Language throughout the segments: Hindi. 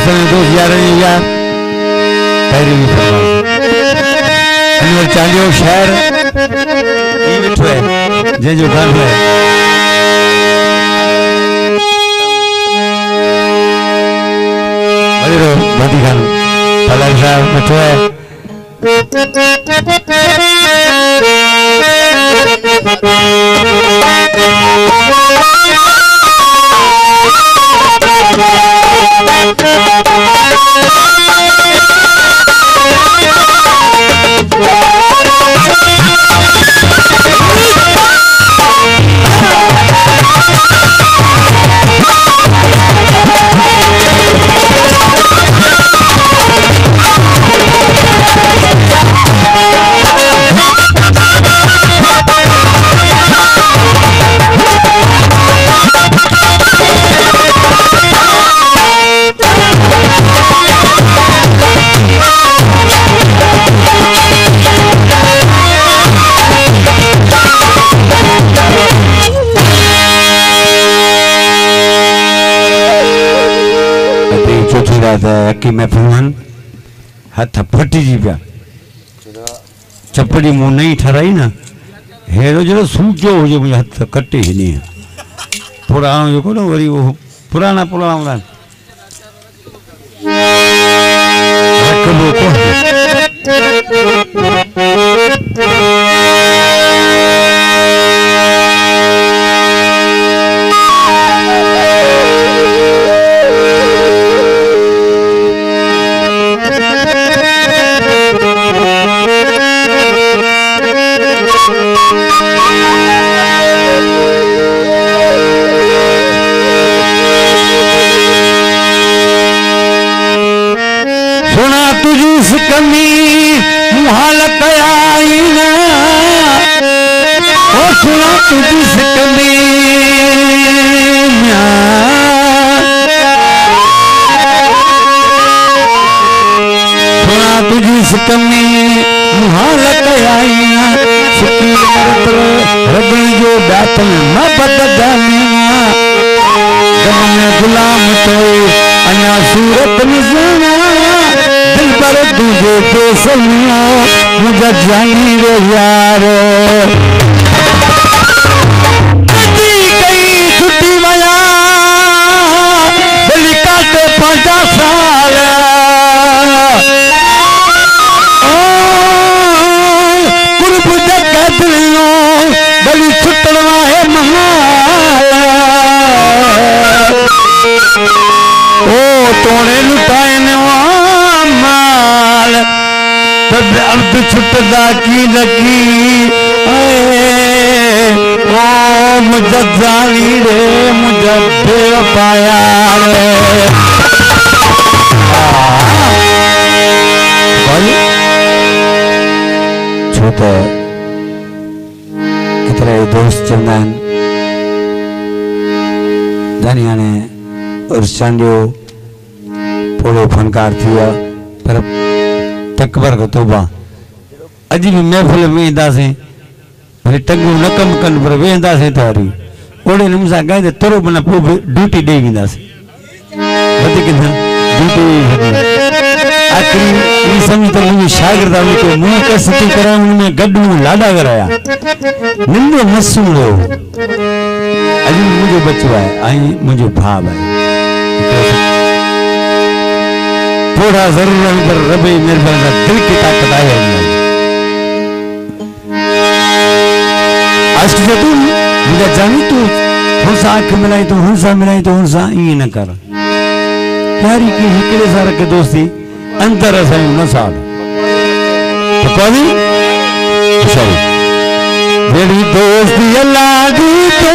असल दोस्त यार पैरी भी अनवर चांडियो शहर ये बैठो है जे जो घर है बड़े भाटी खान पलक साहब बैठो है की महफिल हथ फटी जी पिया चपड़ी मुंह नहीं ठराई ना हेरो जो सूचो हो जो मुझे हथ कटे ही नहीं पुराना जो को ना वरी वो पुराना पुराना रखबो को मुझे जानी रे यार छुट्टी माया बलि काटे 50 साल कुर्ब जगत बलि छुटवा है महाल ओ तोड़े लुटाए माल अब छुटदा की लगी ओ मुझे जानी रे मुझे फिर पाया रे छोटे कितने दोस्त चंदन दानिया ने और चांडियो पोलो फनकार थिया पर तकबर को तोबा अजी भी महफिल में इंदासे वरी टंगू न कम कन पर वेंदासे तारी ओड़े निमसा गाय ते तरो बना पो ड्यूटी दे विंदासे वधीक न ड्यूटी आखिरी ई समझ तो मुझे शागिर्द में को मुंह का सती करा में गड्डू लाडा कराया निंदो मसूलो अजी मुझे बचवा है आई मुझे भाव है थोड़ा जरूर पर रबे निर्भर दिल की ताकत आए आज से तू मुझे जानी तू हुंसा आँख मिलाई तो हुंसा मिलाई तो हुंसा ये न कर यारी की हिकड़े सारा के दोस्ती अंतर असाई न साल तो कभी सही मेरी दोस्ती अल्लाह दी तो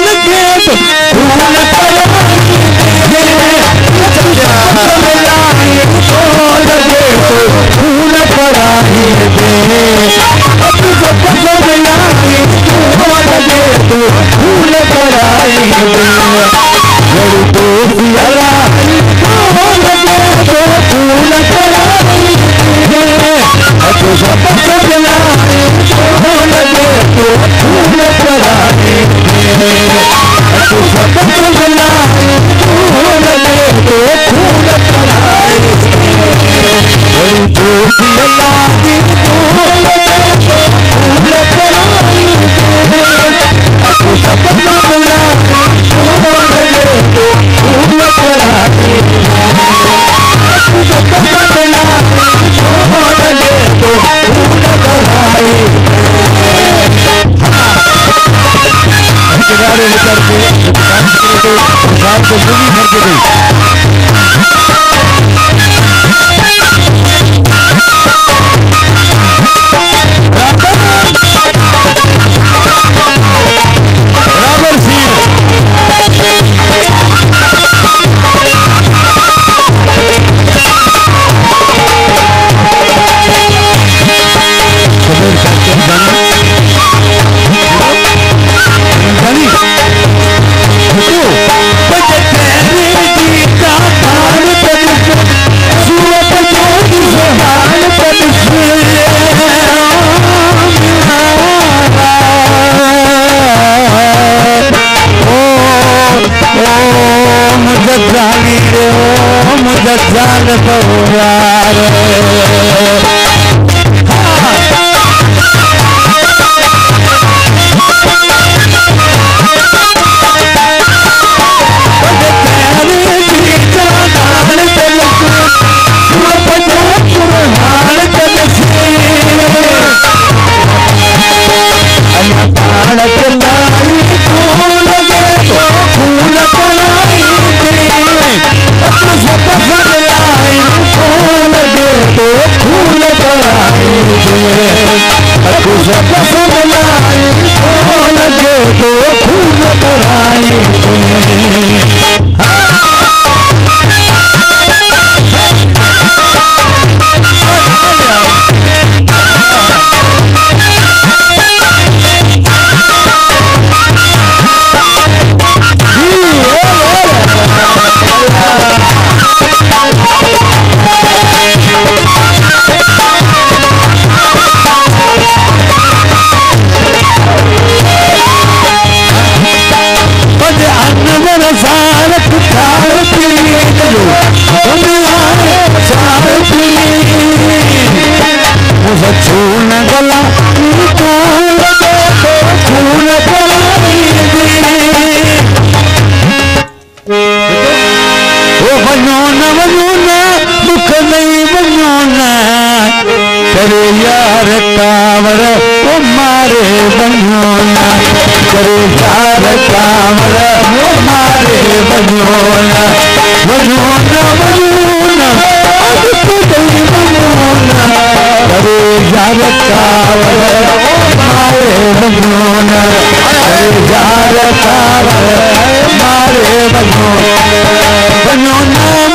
लगे तो भूल तो करके साहब को पूरी करके गई बराबर सिंह जान तो यार यार कांवर वो मारे बनोना करे यार कांवर वो मारे बनोना बनोना बनोना अब तो गई बनोना करे यार कांवर वो मारे बनोना करे यार कांवर मारे बनोना बनोना